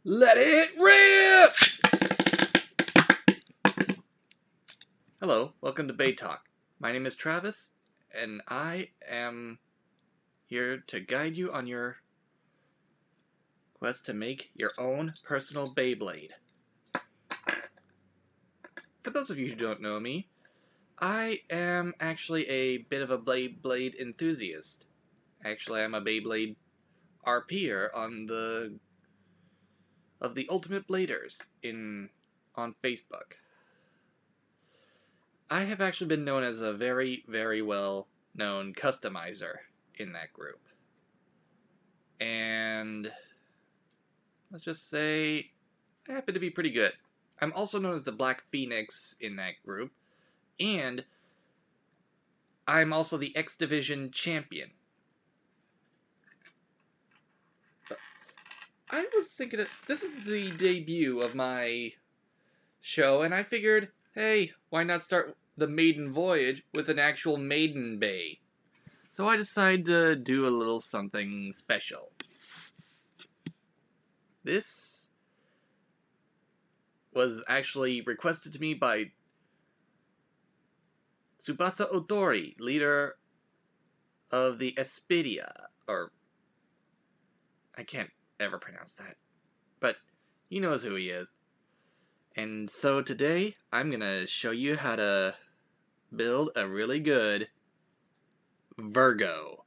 Let it rip! Hello, welcome to BeyTalk. My name is Travis, and I am here to guide you on your quest to make your own personal Beyblade. For those of you who don't know me, I am actually a bit of a Beyblade enthusiast. Actually, I'm a Beyblade RPer on the Ultimate Bladers on Facebook. I have actually been known as a very, very well known customizer in that group. And let's just say I happen to be pretty good. I'm also known as the Black Phoenix in that group, and I'm also the X Division champion. But I was thinking that this is the debut of my show, and I figured, hey, why not start the maiden voyage with an actual maiden bay? So I decided to do a little something special. This was actually requested to me by Tsubasa Otori, leader of the Espedia, or I can't ever pronounce that, but he knows who he is. And so today, I'm gonna show you how to build a really good Virgo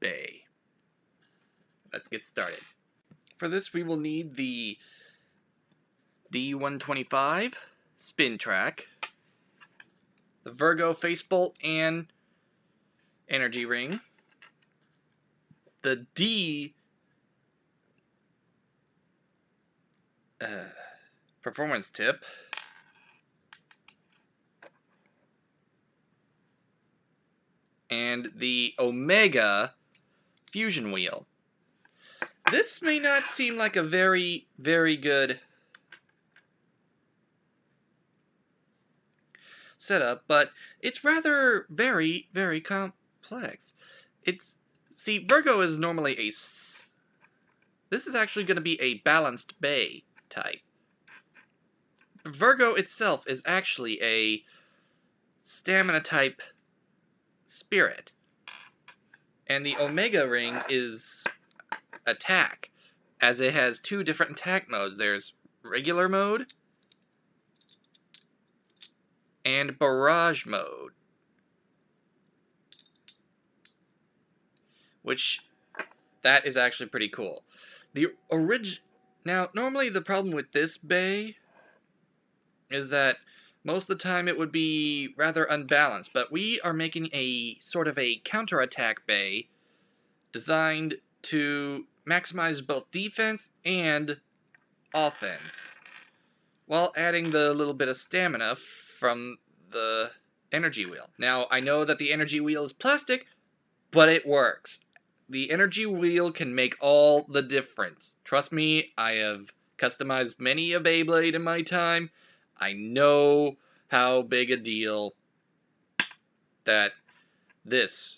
bay. Let's get started. For this, we will need the D125 spin track, the Virgo facebolt and energy ring, the D performance tip, and the Omega fusion wheel. This may not seem like a very, very good setup, but it's rather very, very complex. See, Virgo is normally this is actually going to be a balanced bay type. Virgo itself is actually a stamina type spirit. And the Omega ring is attack, as it has two different attack modes. There's regular mode and barrage mode, which that is actually pretty cool. Now, normally the problem with this bay is that most of the time it would be rather unbalanced, but we are making a sort of a counterattack bay designed to maximize both defense and offense, while adding the little bit of stamina from the energy wheel. Now, I know that the energy wheel is plastic, but it works. The energy wheel can make all the difference. Trust me, I have customized many a Beyblade in my time. I know how big a deal that this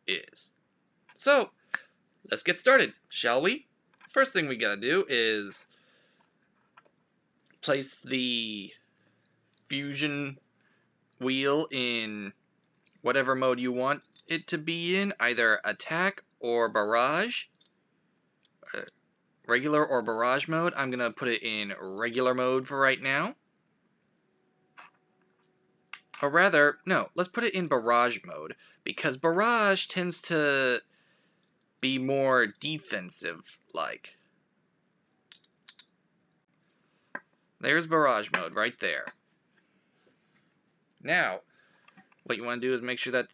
is. So, let's get started, shall we? First thing we gotta do is place the fusion wheel in whatever mode you want it to be in, either attack or barrage. Regular or barrage mode. I'm gonna put it in regular mode for right now. Or rather, no, let's put it in barrage mode, because barrage tends to be more defensive-like. There's barrage mode right there. Now, what you want to do is make sure that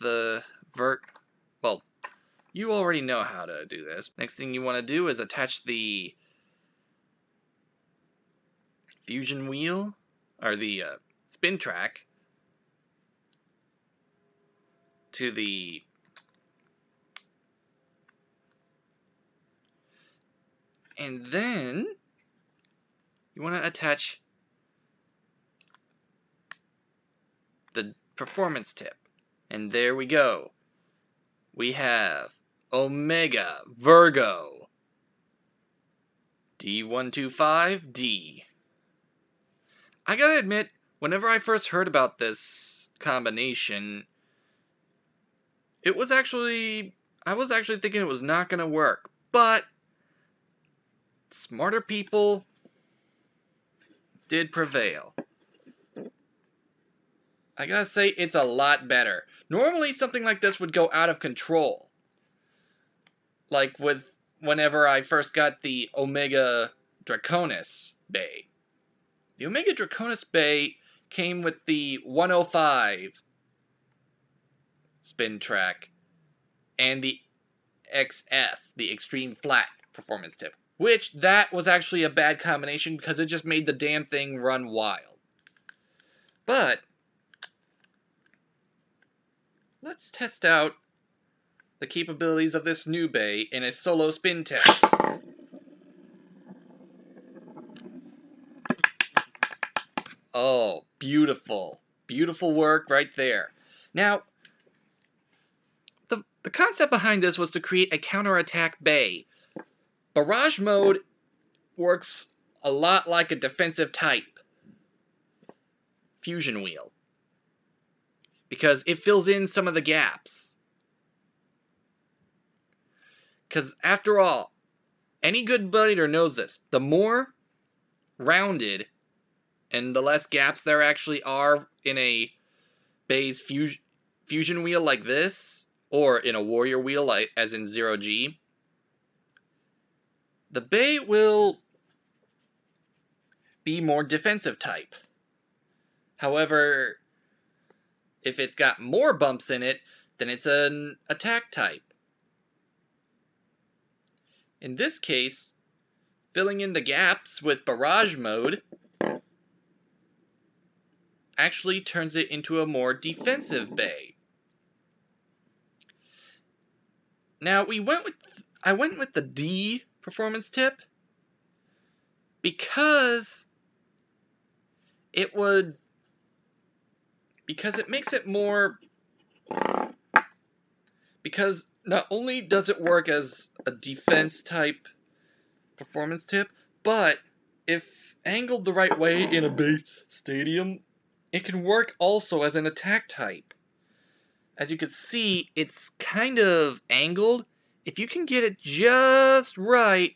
well, you already know how to do this. Next thing you want to do is attach the fusion wheel, or the spin track, to the and then you want to attach the performance tip. And there we go. We have Omega Virgo. D125D. I gotta admit, whenever I first heard about this combination, I was actually thinking it was not gonna work, but smarter people did prevail. I gotta say, it's a lot better. Normally, something like this would go out of control. Like whenever I first got the Omega Draconis Bay. The Omega Draconis Bay came with the 105 spin track and the XF, the Extreme Flat performance tip. Which, that was actually a bad combination because it just made the damn thing run wild. But let's test out the capabilities of this new bay in a solo spin test. Oh, beautiful. Beautiful work right there. Now, the concept behind this was to create a counterattack bay. Barrage mode works a lot like a defensive type fusion wheel, because it fills in some of the gaps. Because after all, any good blader knows this. The more rounded and the less gaps there actually are in a bay's fusion wheel like this, or in a warrior wheel like as in 0G, the bay will be more defensive type. However, if it's got more bumps in it, then it's an attack type. In this case, filling in the gaps with barrage mode actually turns it into a more defensive bay. Now, I went with the D performance tip because it makes it more, because not only does it work as a defense type performance tip, but if angled the right way in a big stadium, it can work also as an attack type. As you can see, it's kind of angled. If you can get it just right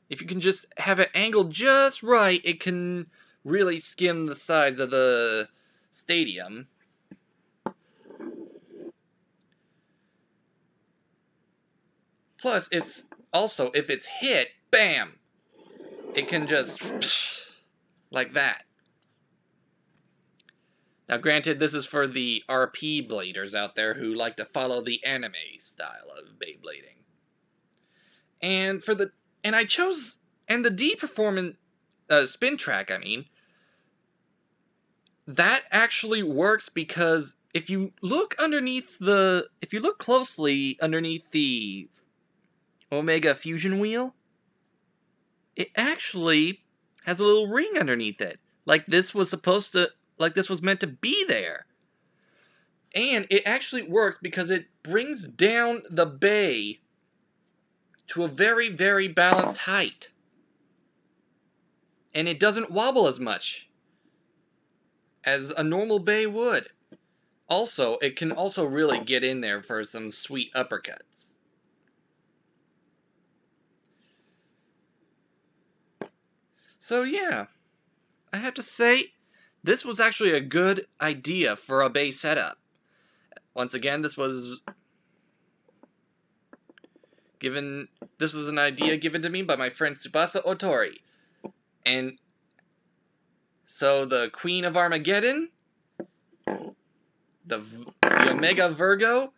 if you can just have it angled just right, it can really skim the sides of the stadium. Plus, if it's hit, bam, it can just like that. Now, granted, this is for the RP bladers out there who like to follow the anime style of Beyblading. And the D performance spin track, that actually works because if you look closely underneath the Omega fusion wheel, it actually has a little ring underneath it, like this was meant to be there. And it actually works because it brings down the bay to a very, very balanced height. And it doesn't wobble as much as a normal bay would. Also, it can also really get in there for some sweet uppercuts. So yeah, I have to say, this was actually a good idea for a bay setup. Once again, this was an idea given to me by my friend Tsubasa Otori. And so the Queen of Armageddon, the Omega Virgo,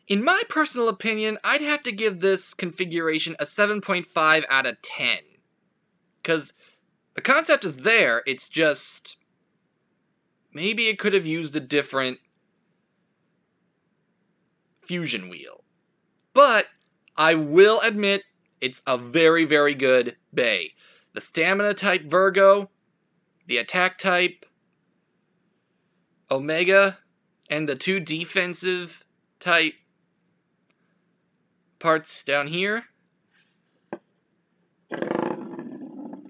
in my personal opinion, I'd have to give this configuration a 7.5 out of 10. Because the concept is there, it's just, maybe it could have used a different fusion wheel. But I will admit, it's a very, very good bay. The stamina type Virgo, the attack type Omega, and the two defensive type parts down here.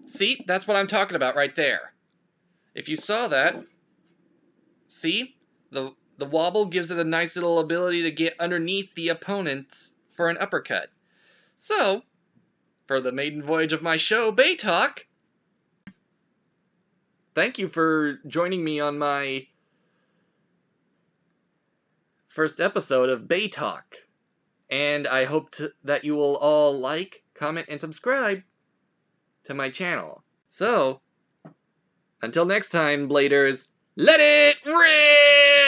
See, that's what I'm talking about right there. If you saw that, see, the wobble gives it a nice little ability to get underneath the opponents for an uppercut. So, for the maiden voyage of my show, BeyTalk, thank you for joining me on my first episode of BeyTalk. And I hope that you will all like, comment, and subscribe to my channel. So, until next time, Bladers, let it rip!